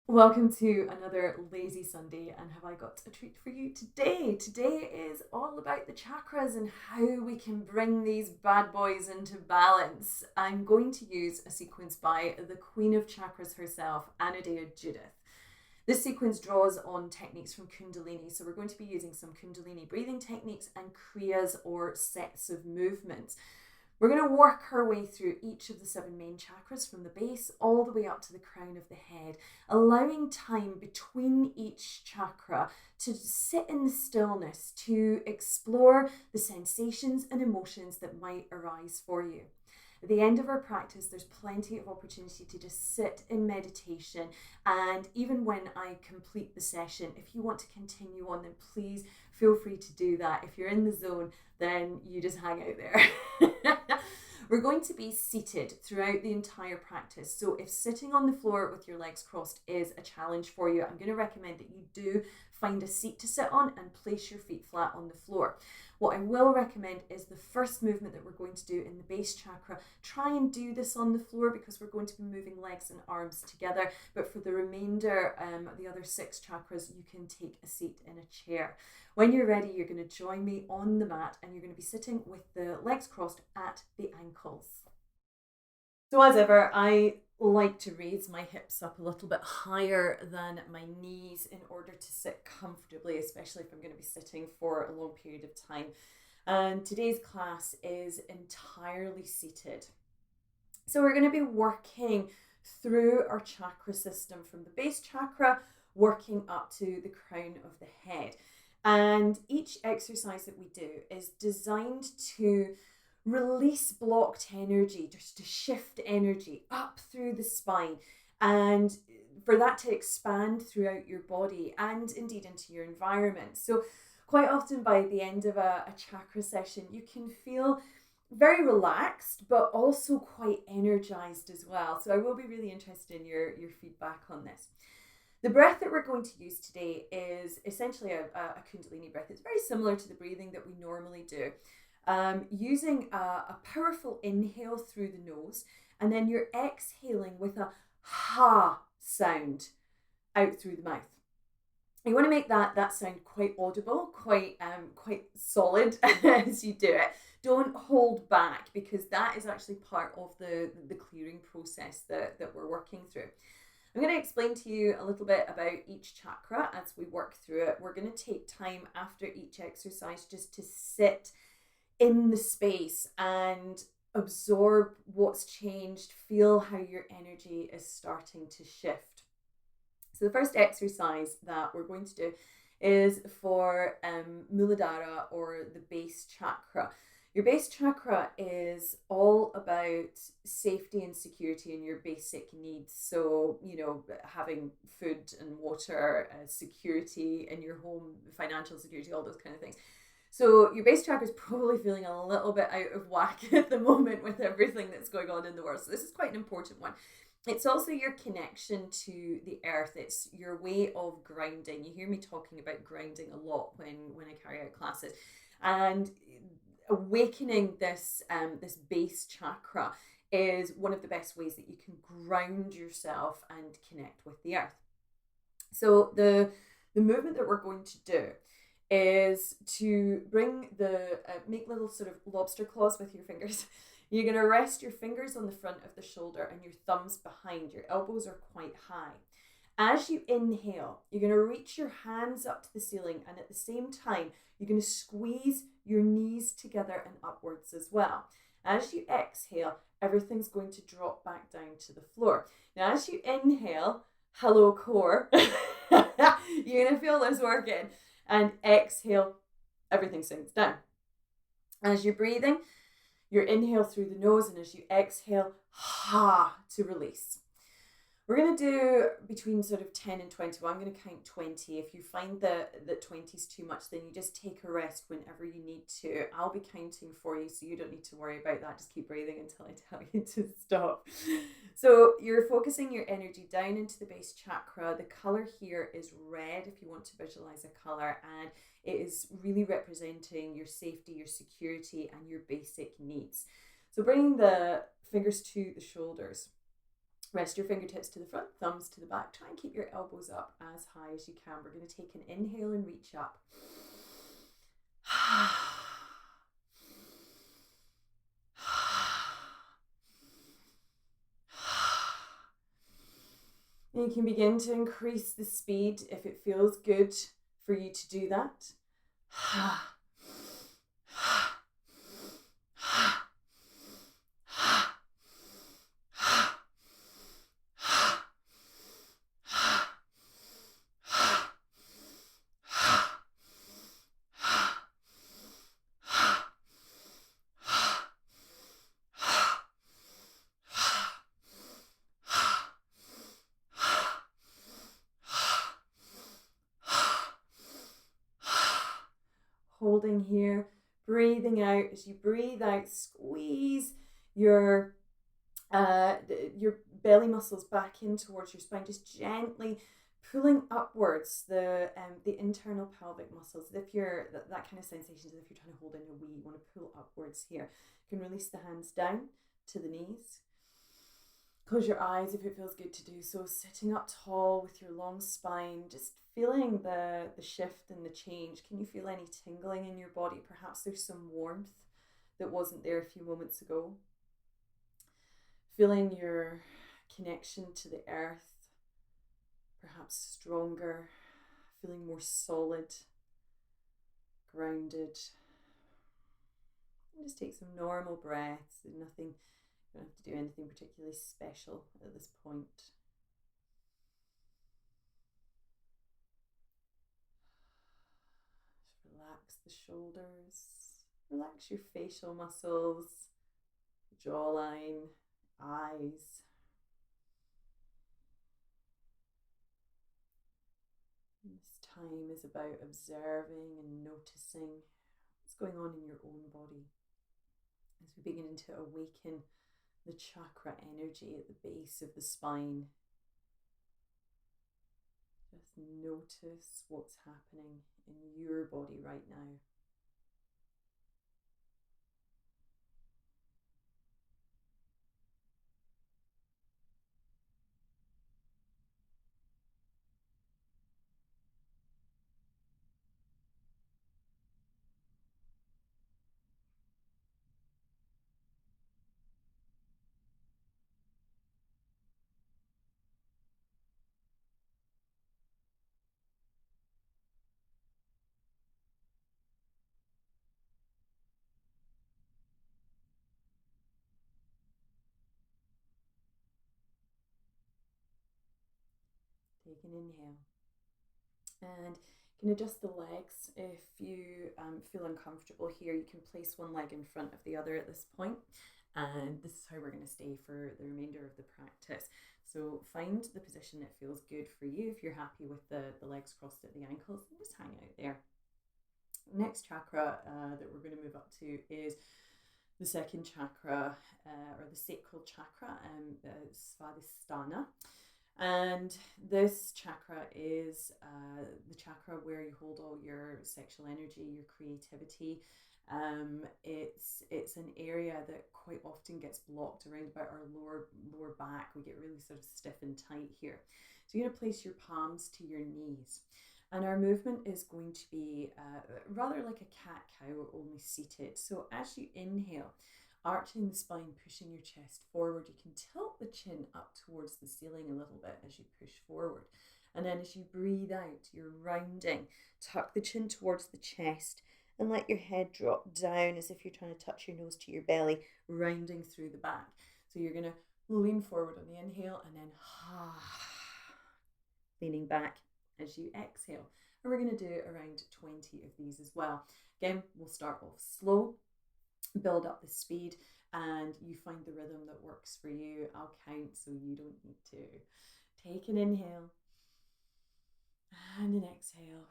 Welcome to another lazy Sunday, and have I got a treat for you today? Today is all about the chakras and how we can bring these bad boys into balance. I'm going to use a sequence by the Queen of Chakras herself, Anodea Judith. This sequence draws on techniques from Kundalini, so we're going to be using some Kundalini breathing techniques and Kriyas or sets of movements. We're going to work our way through each of the 7 main chakras from the base all the way up to the crown of the head, allowing time between each chakra to sit in the stillness, to explore the sensations and emotions that might arise for you. At the end of our practice, there's plenty of opportunity to just sit in meditation. And even when I complete the session, if you want to continue on, then please feel free to do that. If you're in the zone, then you just hang out there. We're going to be seated throughout the entire practice. So if sitting on the floor with your legs crossed is a challenge for you, I'm going to recommend that you do find a seat to sit on and place your feet flat on the floor. What I will recommend is the first movement that we're going to do in the base chakra. Try and do this on the floor because we're going to be moving legs and arms together. But for the remainder, the other 6 chakras, you can take a seat in a chair. When you're ready, you're going to join me on the mat and you're going to be sitting with the legs crossed at the ankles. So as ever, I like to raise my hips up a little bit higher than my knees in order to sit comfortably, especially if I'm going to be sitting for a long period of time. And today's class is entirely seated. So we're going to be working through our chakra system from the base chakra, working up to the crown of the head. And each exercise that we do is designed to release blocked energy, just to shift energy up through the spine and for that to expand throughout your body and indeed into your environment. So quite often by the end of a chakra session, you can feel very relaxed, but also quite energized as well. So I will be really interested in your feedback on this. The breath that we're going to use today is essentially a Kundalini breath. It's very similar to the breathing that we normally do. Using a powerful inhale through the nose, and then you're exhaling with a ha sound out through the mouth. You want to make that sound quite audible, quite solid as you do it. Don't hold back because that is actually part of the clearing process that we're working through. I'm going to explain to you a little bit about each chakra as we work through it. We're going to take time after each exercise just to sit in the space and absorb what's changed, feel how your energy is starting to shift. So the first exercise that we're going to do is for Muladhara, or the base chakra. Your base chakra is all about safety and security and your basic needs. So, having food and water, security in your home, financial security, all those kind of things. So your base chakra is probably feeling a little bit out of whack at the moment with everything that's going on in the world. So this is quite an important one. It's also your connection to the earth. It's your way of grounding. You hear me talking about grounding a lot when I carry out classes. And awakening this base chakra is one of the best ways that you can ground yourself and connect with the earth. So the movement that we're going to do is to bring make little sort of lobster claws with your fingers. You're going to rest your fingers on the front of the shoulder and your thumbs behind. Your elbows are quite high. As you inhale, you're going to reach your hands up to the ceiling, and at the same time, you're going to squeeze your knees together and upwards as well. As you exhale, everything's going to drop back down to the floor. Now, as you inhale, hello core, you're going to feel this working, and exhale, everything sinks down. As you're breathing, you inhale through the nose, and as you exhale, ha, to release. We're going to do between sort of 10 and 20. Well, I'm going to count 20. If you find that 20 is too much, then you just take a rest whenever you need to. I'll be counting for you, so you don't need to worry about that. Just keep breathing until I tell you to stop. So you're focusing your energy down into the base chakra. The color here is red if you want to visualize a color, and it is really representing your safety, your security, and your basic needs. So bringing the fingers to the shoulders. Rest your fingertips to the front, thumbs to the back. Try and keep your elbows up as high as you can. We're going to take an inhale and reach up. And you can begin to increase the speed if it feels good for you to do that. Holding here, breathing out. As you breathe out, squeeze your belly muscles back in towards your spine, just gently pulling upwards the internal pelvic muscles. If you're that kind of sensation, if you're trying to hold in a wee, you want to pull upwards here. You can release the hands down to the knees. Close your eyes if it feels good to do so. Sitting up tall with your long spine, just feeling the shift and the change. Can you feel any tingling in your body? Perhaps there's some warmth that wasn't there a few moments ago. Feeling your connection to the earth, perhaps stronger, feeling more solid, grounded. And just take some normal breaths. Nothing. You don't have to do anything particularly special at this point. Just relax the shoulders, relax your facial muscles, jawline, eyes. This time is about observing and noticing what's going on in your own body as we begin to awaken the chakra energy at the base of the spine. Just notice what's happening in your body right now. Take an inhale. And you can adjust the legs if you feel uncomfortable here. You can place one leg in front of the other at this point. And this is how we're going to stay for the remainder of the practice. So find the position that feels good for you. If you're happy with the legs crossed at the ankles, just hang out there. Next chakra that we're going to move up to is the second chakra, or the sacral chakra, Svadhisthana. And this chakra is the chakra where you hold all your sexual energy, your creativity. It's an area that quite often gets blocked around about our lower back. We get really sort of stiff and tight here. So you're going to place your palms to your knees. And our movement is going to be rather like a cat-cow, only seated. So as you inhale, arching the spine, pushing your chest forward, you can tilt the chin up towards the ceiling a little bit as you push forward. And then as you breathe out, you're rounding. Tuck the chin towards the chest and let your head drop down as if you're trying to touch your nose to your belly, rounding through the back. So you're going to lean forward on the inhale and then leaning back as you exhale. And we're going to do around 20 of these as well. Again, we'll start off slow, build up the speed, and you find the rhythm that works for you. I'll count so you don't need to. Take an inhale and an exhale.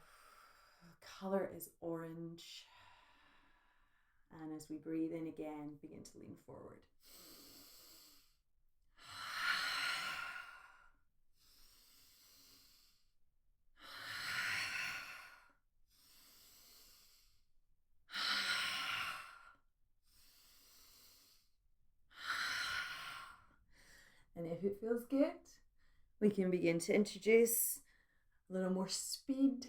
The color is orange. And as we breathe in again, begin to lean forward. And if If it feels good, we can begin to introduce a little more speed.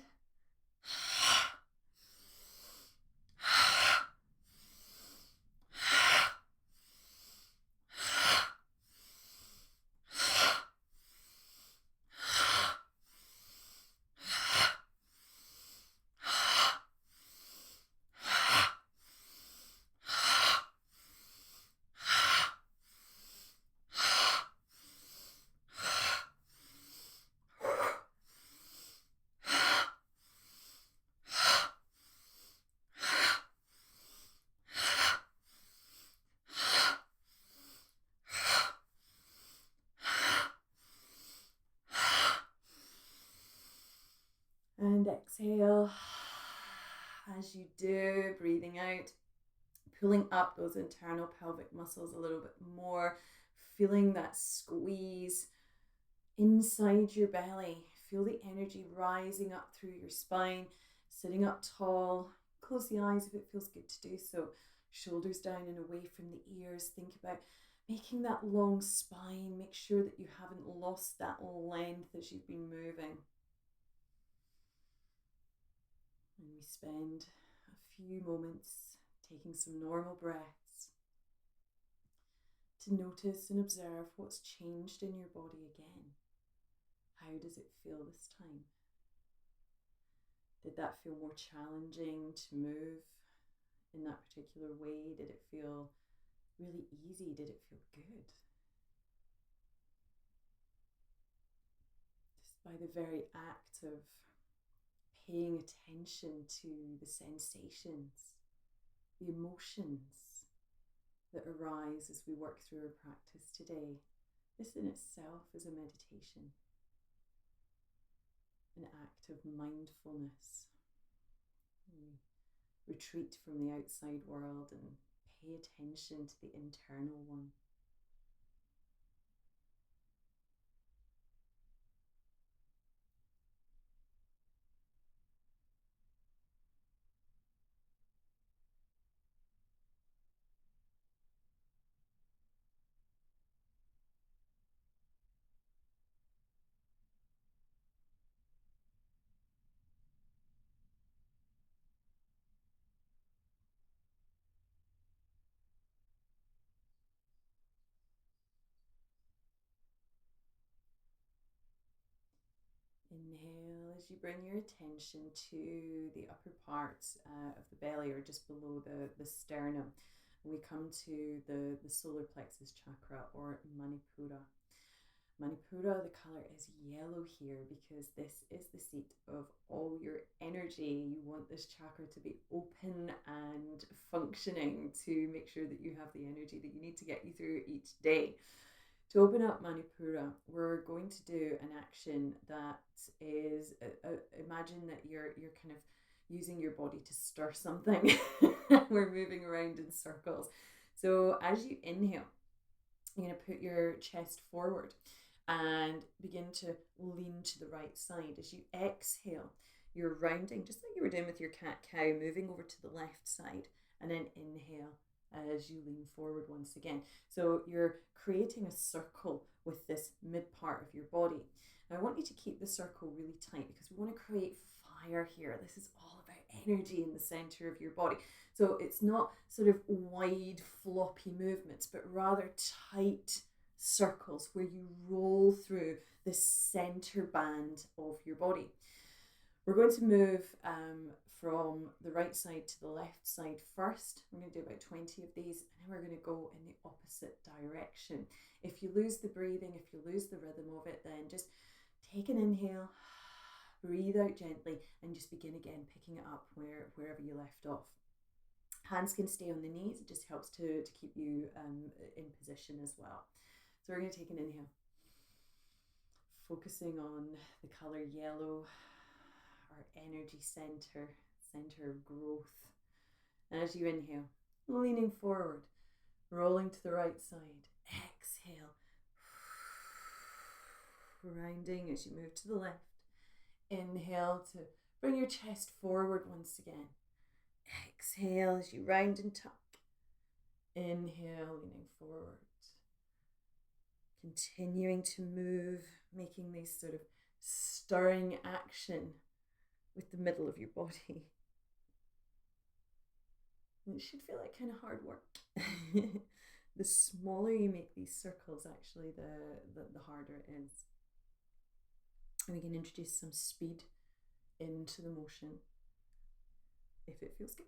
And exhale as you do, breathing out, pulling up those internal pelvic muscles a little bit more, feeling that squeeze inside your belly. Feel the energy rising up through your spine, sitting up tall. Close the eyes if it feels good to do so. Shoulders down and away from the ears. Think about making that long spine. Make sure that you haven't lost that length as you've been moving. And we spend a few moments taking some normal breaths to notice and observe what's changed in your body again. How does it feel this time? Did that feel more challenging to move in that particular way? Did it feel really easy? Did it feel good? Just by the very act of paying attention to the sensations, the emotions that arise as we work through our practice today, this in itself is a meditation, an act of mindfulness. We retreat from the outside world and pay attention to the internal one. Inhale as you bring your attention to the upper parts of the belly, or just below the sternum. We come to the solar plexus chakra, or Manipura. Manipura, the colour is yellow here because this is the seat of all your energy. You want this chakra to be open and functioning to make sure that you have the energy that you need to get you through each day. To open up Manipura, we're going to do an action that is, imagine that you're kind of using your body to stir something. We're moving around in circles. So as you inhale, you're going to put your chest forward and begin to lean to the right side. As you exhale, you're rounding, just like you were doing with your cat-cow, moving over to the left side, and then inhale as you lean forward once again. So you're creating a circle with this mid part of your body. Now I want you to keep the circle really tight because we want to create fire here. This is all about energy in the center of your body. So it's not sort of wide floppy movements, but rather tight circles where you roll through the center band of your body. We're going to move from the right side to the left side first. We're going to do about 20 of these, and then we're going to go in the opposite direction. If you lose the breathing, if you lose the rhythm of it, then just take an inhale, breathe out gently, and just begin again, picking it up wherever you left off. Hands can stay on the knees. It just helps to keep you in position as well. So we're going to take an inhale, focusing on the colour yellow, our energy center of growth. And as you inhale, leaning forward, rolling to the right side. Exhale, rounding as you move to the left. Inhale to bring your chest forward once again. Exhale as you round and tuck. Inhale, leaning forward. Continuing to move, making these sort of stirring action with the middle of your body. And it should feel like kind of hard work. The smaller you make these circles, actually, the harder it is. And we can introduce some speed into the motion if it feels good.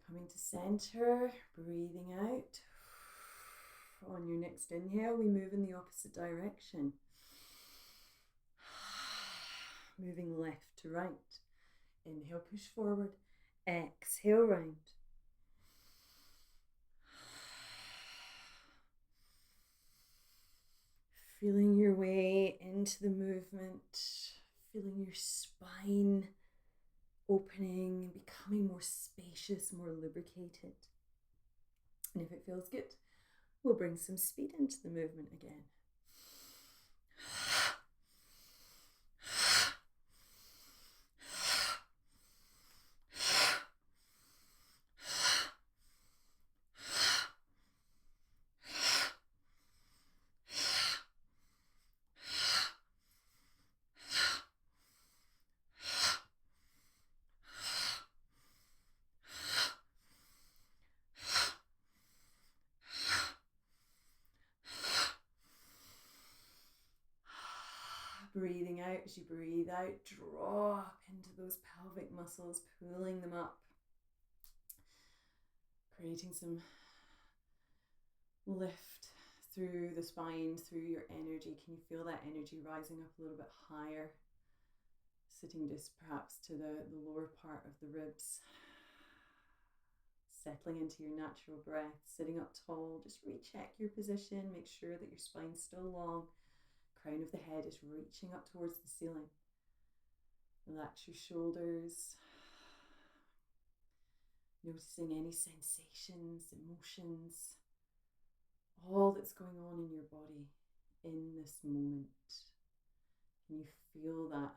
Coming to center, breathing out. On your next inhale, we move in the opposite direction. Moving left to right. Inhale, push forward. Exhale, round. Feeling your way into the movement, feeling your spine opening and becoming more spacious, more lubricated. And if it feels good, we'll bring some speed into the movement again. Breathing out, as you breathe out, drop into those pelvic muscles, pulling them up, creating some lift through the spine, through your energy. Can you feel that energy rising up a little bit higher? Sitting just perhaps to the lower part of the ribs. Settling into your natural breath, sitting up tall, just recheck your position, make sure that your spine's still long. Crown of the head is reaching up towards the ceiling. Relax your shoulders. Noticing any sensations, emotions, all that's going on in your body in this moment. Can you feel that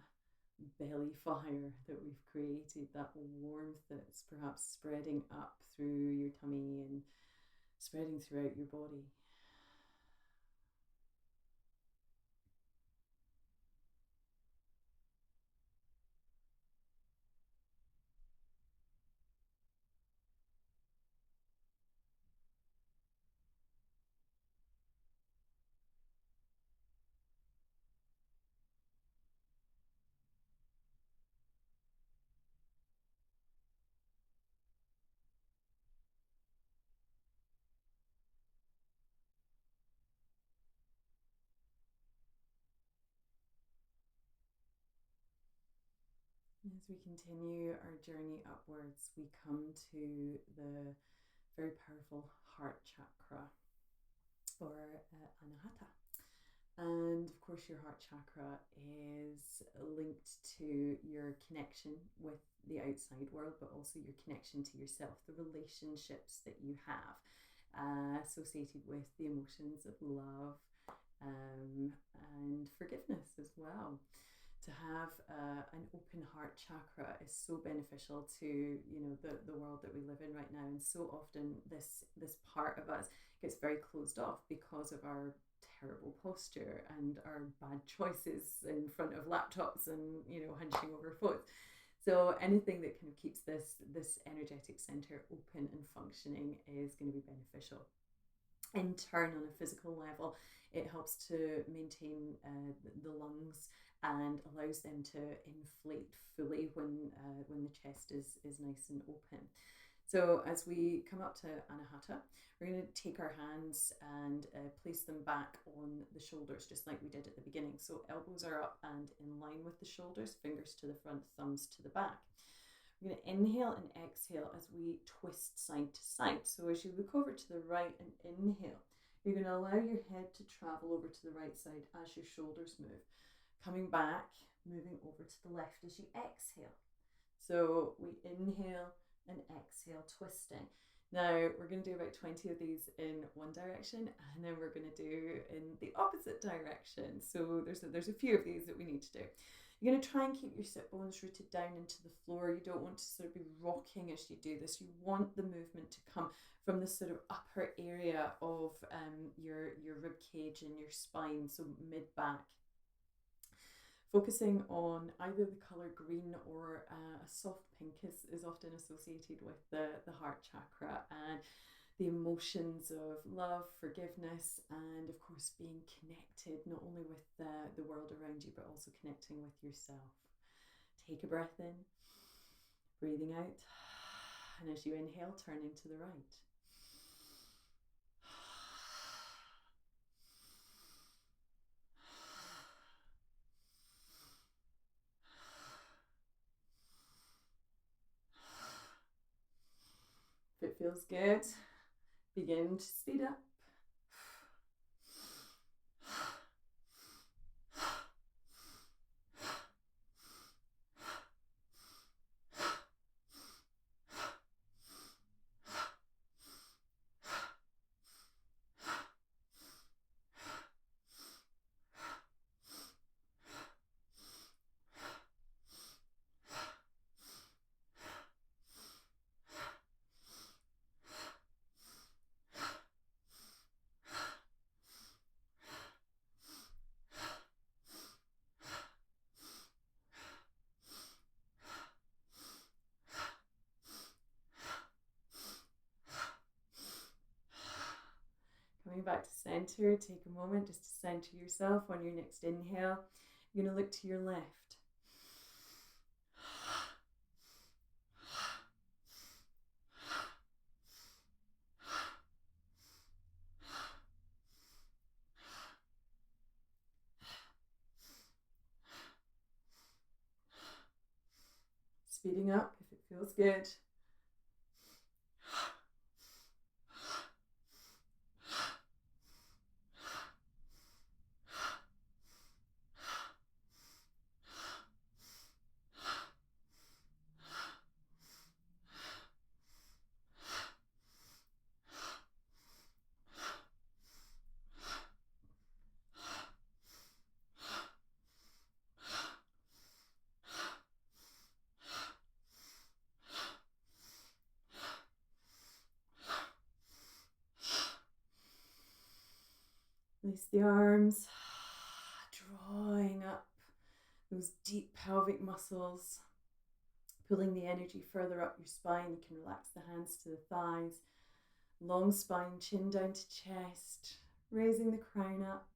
belly fire that we've created, that warmth that's perhaps spreading up through your tummy and spreading throughout your body? As we continue our journey upwards, we come to the very powerful heart chakra, or anahata. And of course, your heart chakra is linked to your connection with the outside world, but also your connection to yourself, the relationships that you have associated with the emotions of love and forgiveness as well. To have an open heart chakra is so beneficial to the world that we live in right now, and so often this part of us gets very closed off because of our terrible posture and our bad choices in front of laptops and hunching over phones. So anything that kind of keeps this energetic center open and functioning is going to be beneficial. In turn, on a physical level, it helps to maintain the lungs and allows them to inflate fully when the chest is nice and open. So as we come up to anahata, we're going to take our hands and place them back on the shoulders, just like we did at the beginning. So elbows are up and in line with the shoulders, fingers to the front, thumbs to the back. We're going to inhale and exhale as we twist side to side. So as you look over to the right and inhale, You're going to allow your head to travel over to the right side as your shoulders move. Coming back, moving over to the left as you exhale. So we inhale and exhale, twisting. Now we're going to do about 20 of these in one direction, and then we're going to do in the opposite direction. So there's a few of these that we need to do. You're going to try and keep your sit bones rooted down into the floor. You don't want to sort of be rocking as you do this. You want the movement to come from the sort of upper area of your rib cage and your spine, so mid-back. Focusing on either the colour green or a soft pink is often associated with the heart chakra, and the emotions of love, forgiveness, and of course being connected not only with the world around you but also connecting with yourself. Take a breath in, breathing out, and as you inhale, turning to the right. If it feels good, begin to speed up. Coming back to center, take a moment just to center yourself. On your next inhale, you're going to look to your left. Speeding up if it feels good. Release the arms, drawing up those deep pelvic muscles, pulling the energy further up your spine. You can relax the hands to the thighs, long spine, chin down to chest, raising the crown up.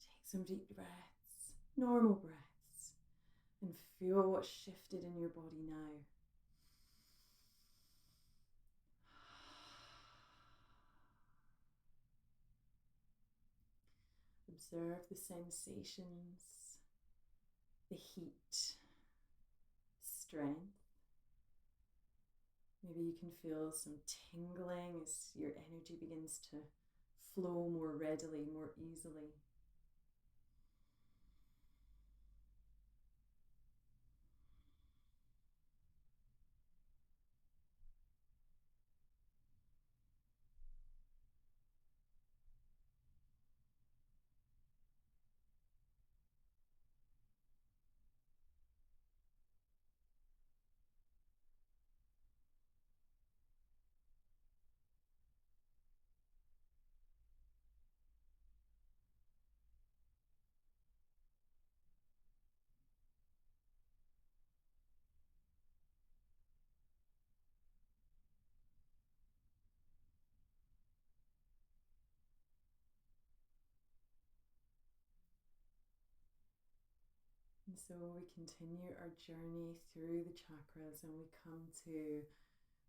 Take some deep breaths, normal breaths, and feel what's shifted in your body now. Observe the sensations, the heat, strength. Maybe you can feel some tingling as your energy begins to flow more readily, more easily. And so we continue our journey through the chakras, and we come to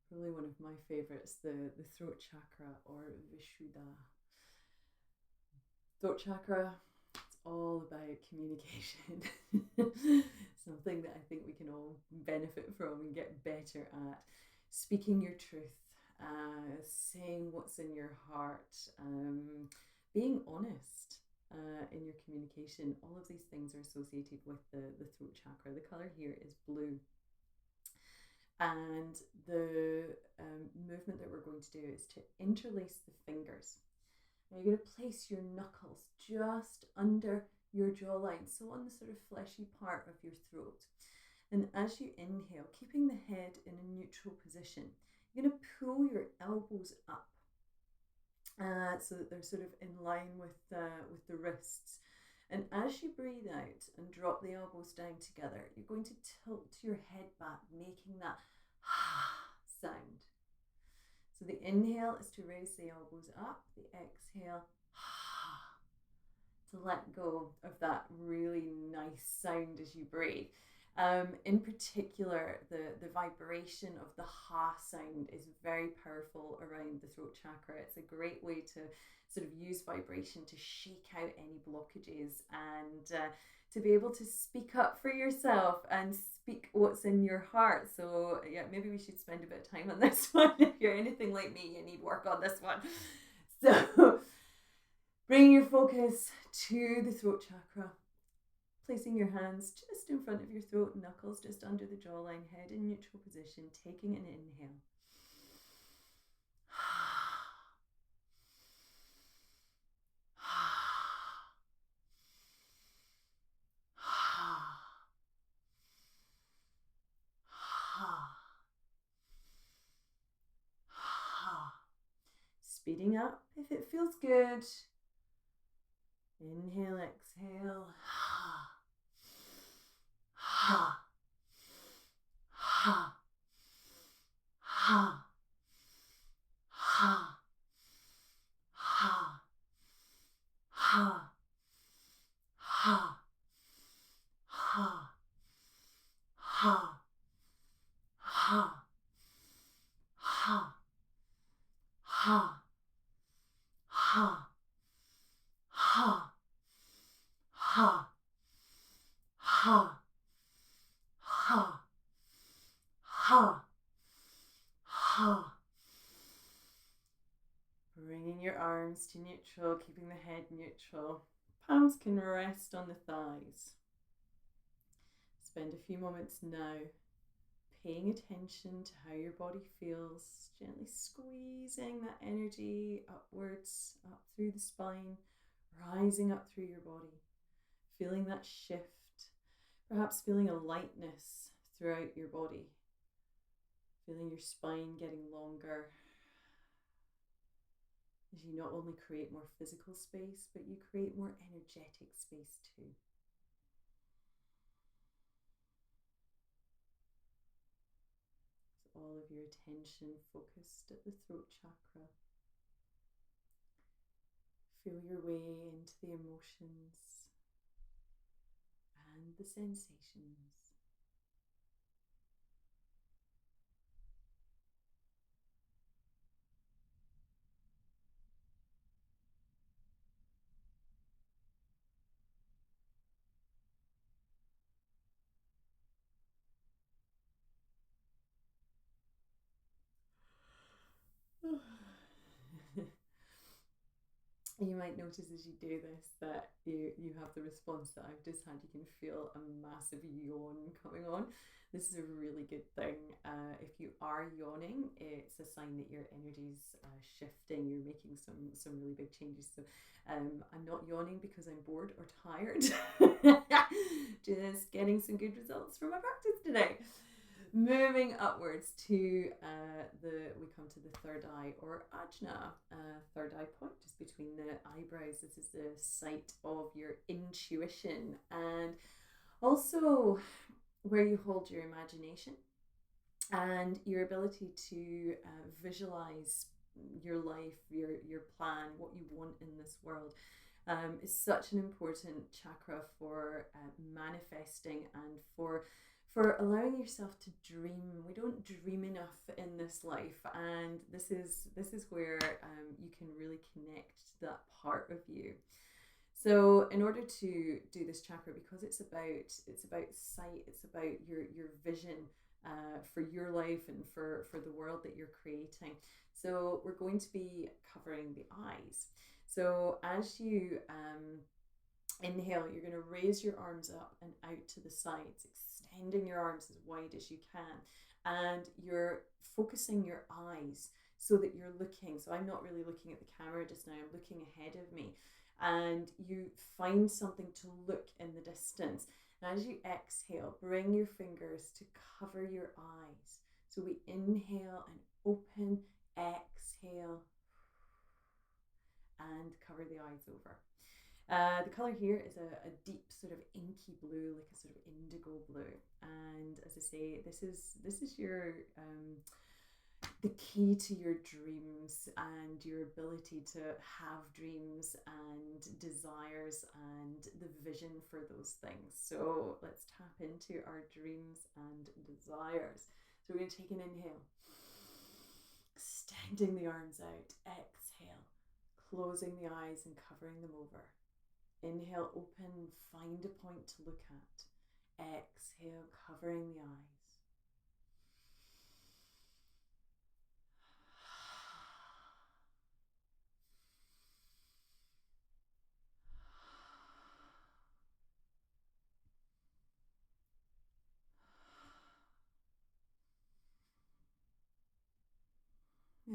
probably one of my favorites, the throat chakra, or Vishuddha. Throat chakra, it's all about communication. Something that I think we can all benefit from and get better at. Speaking your truth saying what's in your heart, being honest in your communication. All of these things are associated with the throat chakra. The color here is blue. And the movement that we're going to do is to interlace the fingers. Now you're going to place your knuckles just under your jawline, so on the sort of fleshy part of your throat. And as you inhale, keeping the head in a neutral position, you're going to pull your elbows up so that they're sort of in line with the wrists. And as you breathe out and drop the elbows down together, you're going to tilt your head back, making that sound. So the inhale is to raise the elbows up, the exhale to let go of that really nice sound as you breathe. In particular, the vibration of the ha sound is very powerful around the throat chakra. It's a great way to sort of use vibration to shake out any blockages and to be able to speak up for yourself and speak what's in your heart. So yeah, maybe we should spend a bit of time on this one. If you're anything like me, you need work on this one. So bring your focus to the throat chakra. Placing your hands just in front of your throat, knuckles just under the jawline, head in neutral position, taking an inhale. Speeding up if it feels good. Inhale, exhale. Ha, ha, ha, ha, ha, ha, ha, ha, ha, ha, ha, ha, ha, ha, ha, ha, ha, ha, ha. Bringing your arms to neutral, keeping the head neutral. Palms can rest on the thighs. Spend a few moments now paying attention to how your body feels, gently squeezing that energy upwards, up through the spine, rising up through your body, feeling that shift, perhaps feeling a lightness throughout your body, feeling your spine getting longer as you not only create more physical space, but you create more energetic space too. So all of your attention focused at the throat chakra. Feel your way into the emotions and the sensations. You might notice as you do this that you have the response that I've just had. You can feel a massive yawn coming on. This is a really good thing. If you are yawning, it's a sign that your energy's shifting. You're making some really big changes. So I'm not yawning because I'm bored or tired. Just getting some good results from my practice today. Moving upwards to we come to the third eye, or ajna, third eye point, just between the eyebrows. This is the site of your intuition and also where you hold your imagination and your ability to visualize your life, your plan, what you want in this world. Is such an important chakra for manifesting and for allowing yourself to dream. We don't dream enough in this life, and this is where you can really connect to that part of you. So in order to do this chakra, because it's about sight, it's about your vision, for your life and for the world that you're creating. So we're going to be covering the eyes. So as you inhale, you're going to raise your arms up and out to the sides, extending your arms as wide as you can. And you're focusing your eyes so that you're looking. So I'm not really looking at the camera just now, I'm looking ahead of me. And you find something to look in the distance. And as you exhale, bring your fingers to cover your eyes. So we inhale and open, exhale, and cover the eyes over. The colour here is a deep sort of inky blue, like a sort of indigo blue. And as I say, this is your the key to your dreams and your ability to have dreams and desires and the vision for those things. So let's tap into our dreams and desires. So we're going to take an inhale, extending the arms out, exhale, closing the eyes and covering them over. Inhale, open, find a point to look at. Exhale, covering the eyes.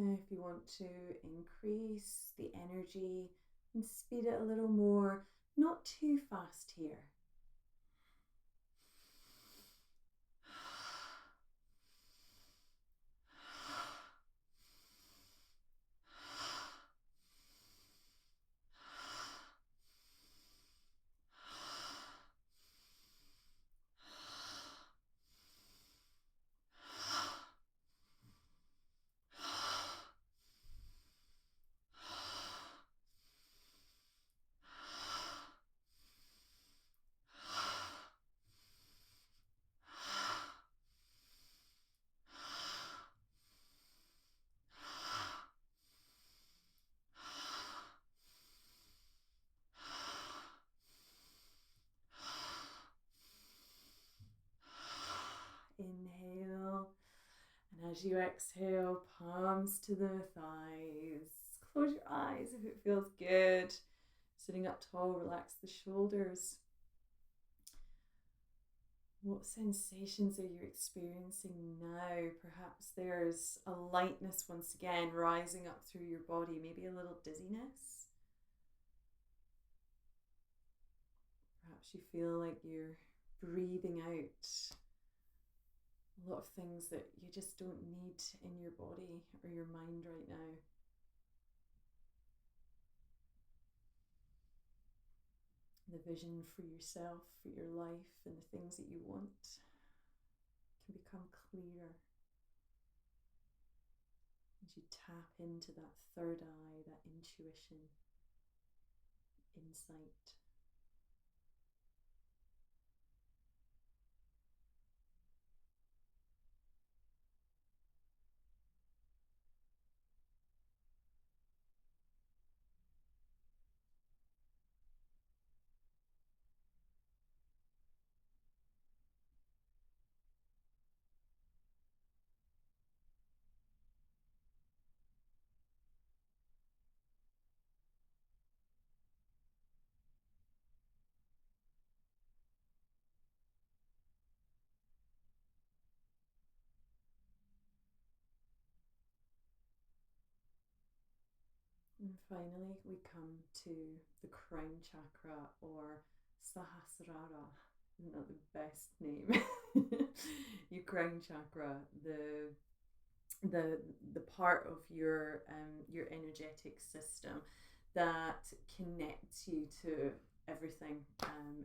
If you want to increase the energy and speed it a little more, not too fast here. Inhale, and as you exhale, palms to the thighs. Close your eyes if it feels good. Sitting up tall, relax the shoulders. What sensations are you experiencing now? Perhaps there's a lightness once again rising up through your body, maybe a little dizziness. Perhaps you feel like you're breathing out a lot of things that you just don't need in your body or your mind right now. The vision for yourself, for your life, and the things that you want can become clearer as you tap into that third eye, that intuition, insight. And finally, we come to the crown chakra, or Sahasrara. Isn't that the best name? Your crown chakra, the part of your energetic system that connects you to everything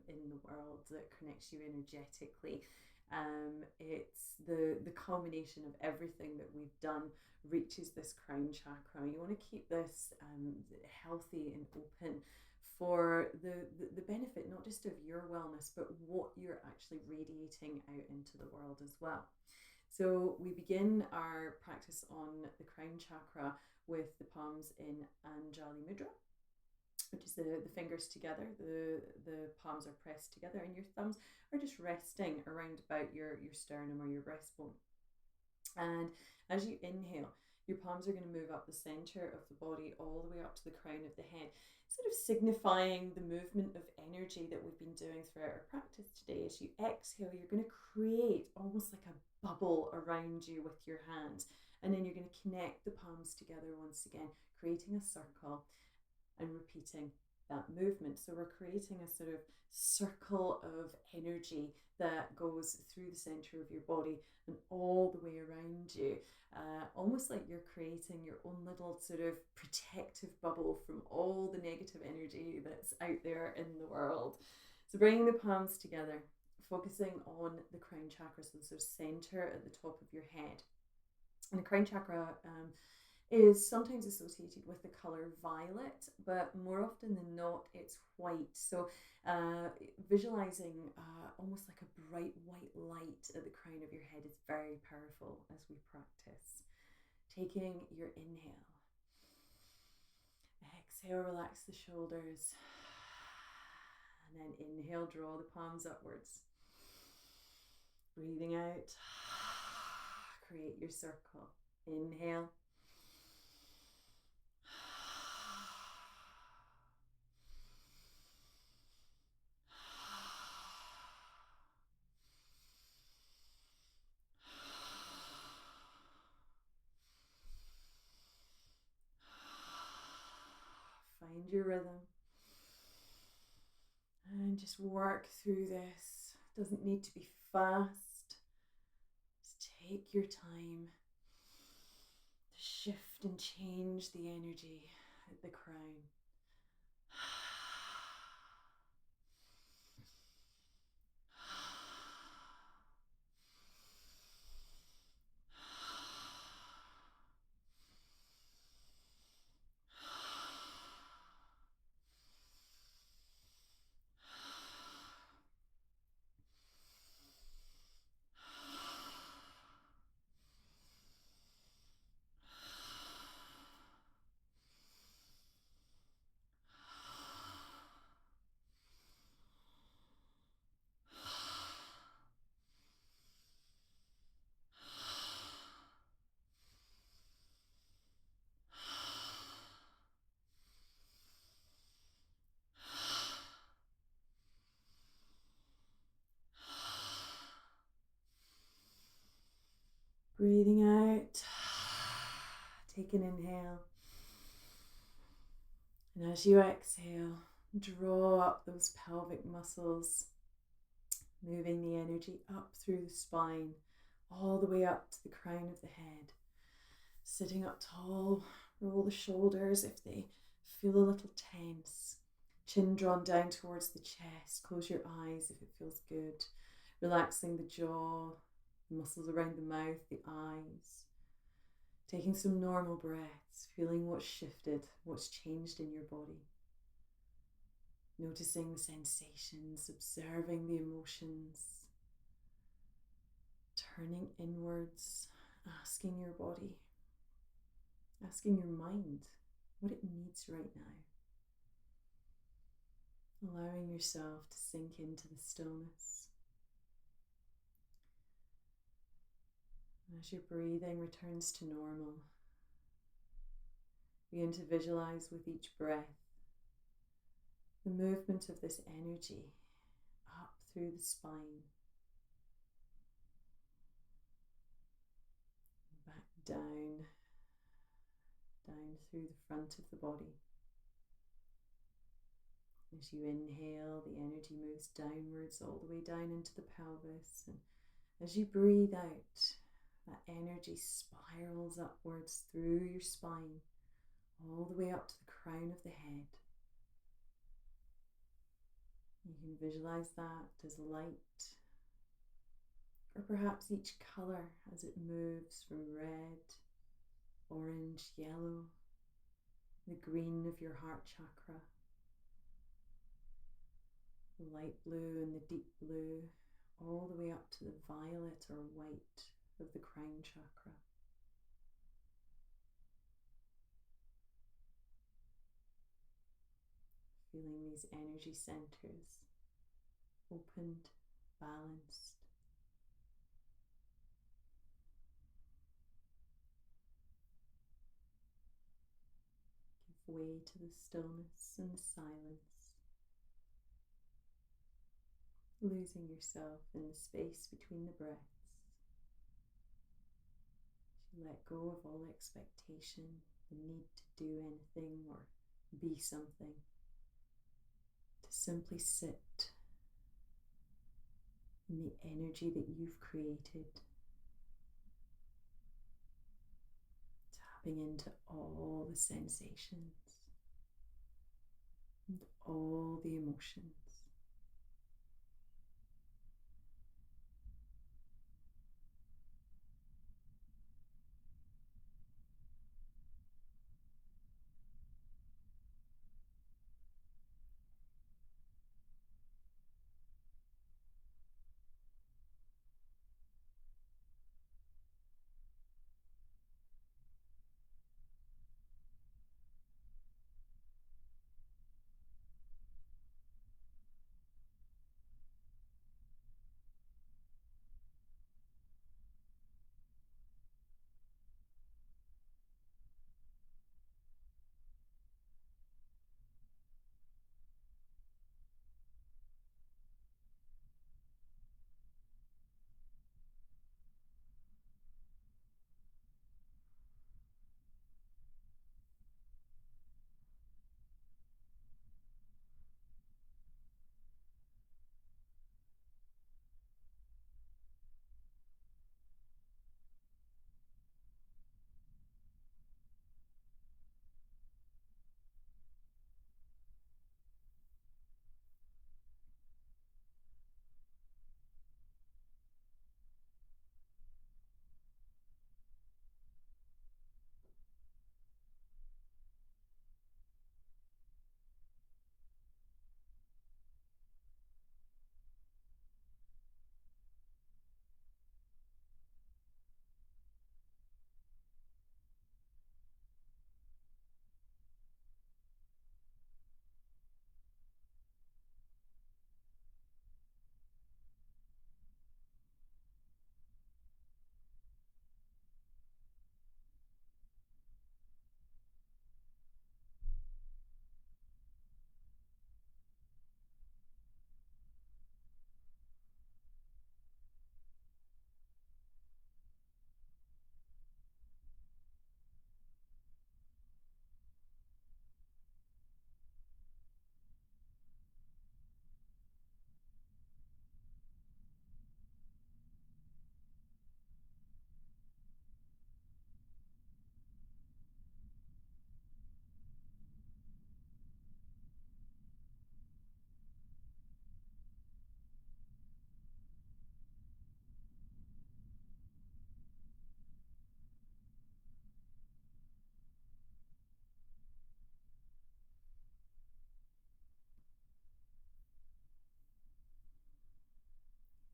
in the world, that connects you energetically. It's the culmination of everything that we've done reaches this crown chakra. You want to keep this healthy and open for the benefit not just of your wellness, but what you're actually radiating out into the world as well. So we begin our practice on the crown chakra with the palms in Anjali Mudra. which is the fingers together, the palms are pressed together, and your thumbs are just resting around about your sternum or your breastbone. And as you inhale, your palms are going to move up the center of the body all the way up to the crown of the head, sort of signifying the movement of energy that we've been doing throughout our practice today. As you exhale, you're going to create almost like a bubble around you with your hands, and then you're going to connect the palms together once again, creating a circle and repeating that movement. So we're creating a sort of circle of energy that goes through the center of your body and all the way around you, almost like you're creating your own little sort of protective bubble from all the negative energy that's out there in the world. So bringing the palms together, focusing on the crown chakra, so the sort of center at the top of your head. And the crown chakra is sometimes associated with the color violet, but more often than not, it's white. So visualizing almost like a bright white light at the crown of your head is very powerful as we practice. Taking your inhale. Exhale, relax the shoulders. And then inhale, draw the palms upwards. Breathing out. Create your circle. Inhale. Find your rhythm and just work through this. It doesn't need to be fast. Just take your time to shift and change the energy at the crown. Breathing out, take an inhale, and as you exhale, draw up those pelvic muscles, moving the energy up through the spine, all the way up to the crown of the head. Sitting up tall, roll the shoulders if they feel a little tense. Chin drawn down towards the chest, close your eyes if it feels good. Relaxing the jaw, the muscles around the mouth, the eyes. Taking some normal breaths, feeling what's shifted, what's changed in your body. Noticing the sensations, observing the emotions. Turning inwards, asking your body, asking your mind what it needs right now. Allowing yourself to sink into the stillness. As your breathing returns to normal, begin to visualize with each breath the movement of this energy up through the spine, back down through the front of the body. As you inhale, the energy moves downwards all the way down into the pelvis, and as you breathe out, that energy spirals upwards through your spine, all the way up to the crown of the head. You can visualize that as light, or perhaps each colour as it moves from red, orange, yellow, the green of your heart chakra, the light blue and the deep blue, all the way up to the violet or white of the crown chakra. Feeling these energy centers opened, balanced. Give way to the stillness and the silence, losing yourself in the space between the breaths. You let go of all expectation, the need to do anything or be something, to simply sit in the energy that you've created, tapping into all the sensations and all the emotions.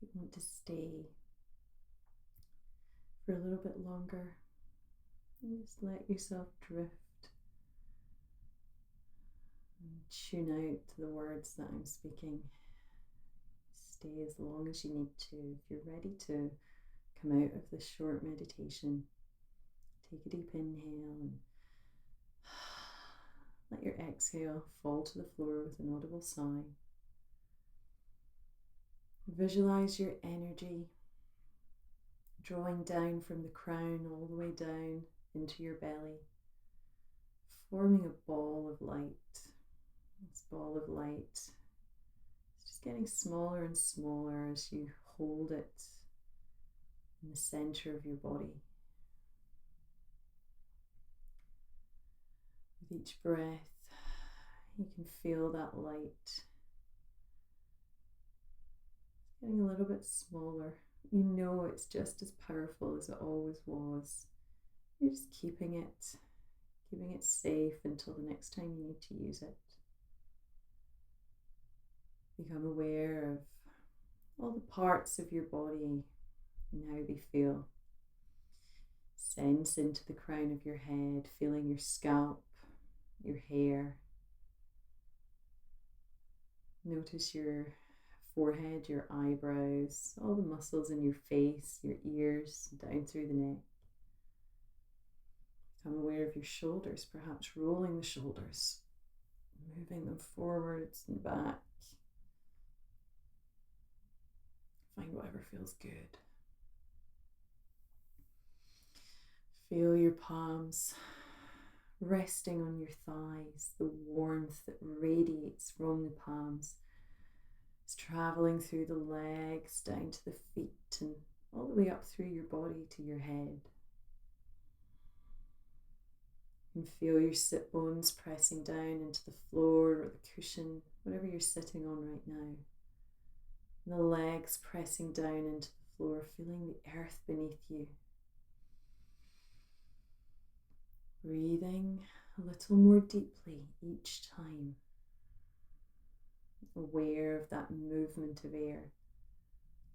You want to stay for a little bit longer and just let yourself drift and tune out to the words that I'm speaking. Stay as long as you need to. If you're ready to come out of this short meditation, take a deep inhale and let your exhale fall to the floor with an audible sigh. Visualize your energy drawing down from the crown all the way down into your belly, forming a ball of light. This ball of light is just getting smaller and smaller as you hold it in the center of your body. With each breath, you can feel that light getting a little bit smaller. You know it's just as powerful as it always was. You're just keeping it safe until the next time you need to use it. Become aware of all the parts of your body and how they feel. Sense into the crown of your head, feeling your scalp, your hair, Notice your forehead, your eyebrows, all the muscles in your face, your ears, down through the neck. Become aware of your shoulders, perhaps rolling the shoulders, moving them forwards and back. Find whatever feels good. Feel your palms resting on your thighs, the warmth that radiates from the palms. It's traveling through the legs, down to the feet, and all the way up through your body to your head. And feel your sit bones pressing down into the floor or the cushion, whatever you're sitting on right now. And the legs pressing down into the floor, feeling the earth beneath you. Breathing a little more deeply each time. Aware of that movement of air.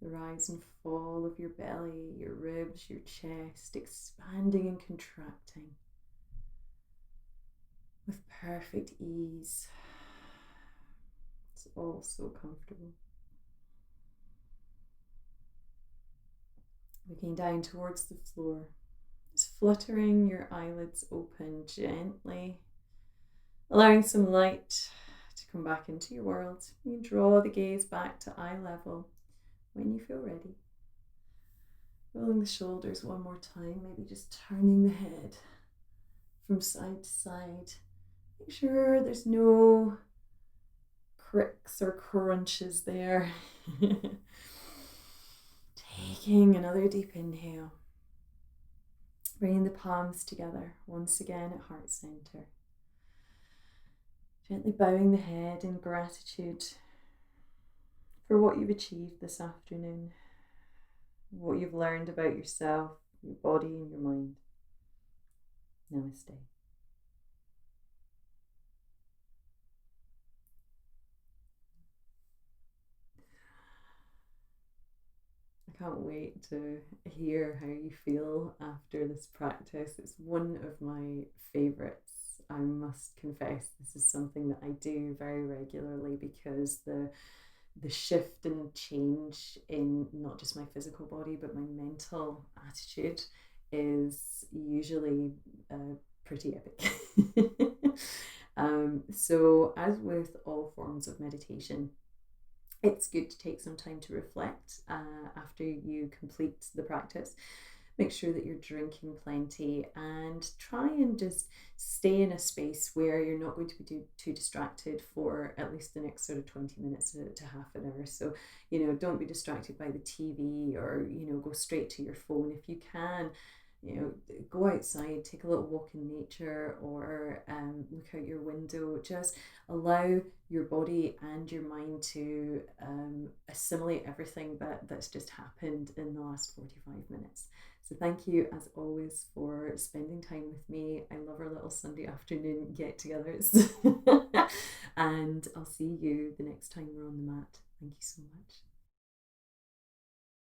The rise and fall of your belly, your ribs, your chest, expanding and contracting with perfect ease. It's all so comfortable. Looking down towards the floor, just fluttering your eyelids open gently, allowing some light to come back into your world. You draw the gaze back to eye level when you feel ready. Rolling the shoulders one more time, maybe just turning the head from side to side. Make sure there's no cricks or crunches there. Taking another deep inhale. Bringing the palms together once again at heart center. Gently bowing the head in gratitude for what you've achieved this afternoon, what you've learned about yourself, your body and your mind. Namaste. I can't wait to hear how you feel after this practice. It's one of my favourites. I must confess, this is something that I do very regularly because the shift and change in not just my physical body but my mental attitude is usually pretty epic. So as with all forms of meditation, it's good to take some time to reflect after you complete the practice. Make sure that you're drinking plenty and try and just stay in a space where you're not going to be too distracted for at least the next sort of 20 minutes to half an hour. So, don't be distracted by the TV or, go straight to your phone. If you can, go outside, take a little walk in nature or look out your window. Just allow your body and your mind to assimilate everything that's just happened in the last 45 minutes. So thank you as always for spending time with me. I love our little Sunday afternoon get-togethers. And I'll see you the next time we're on the mat. Thank you so much.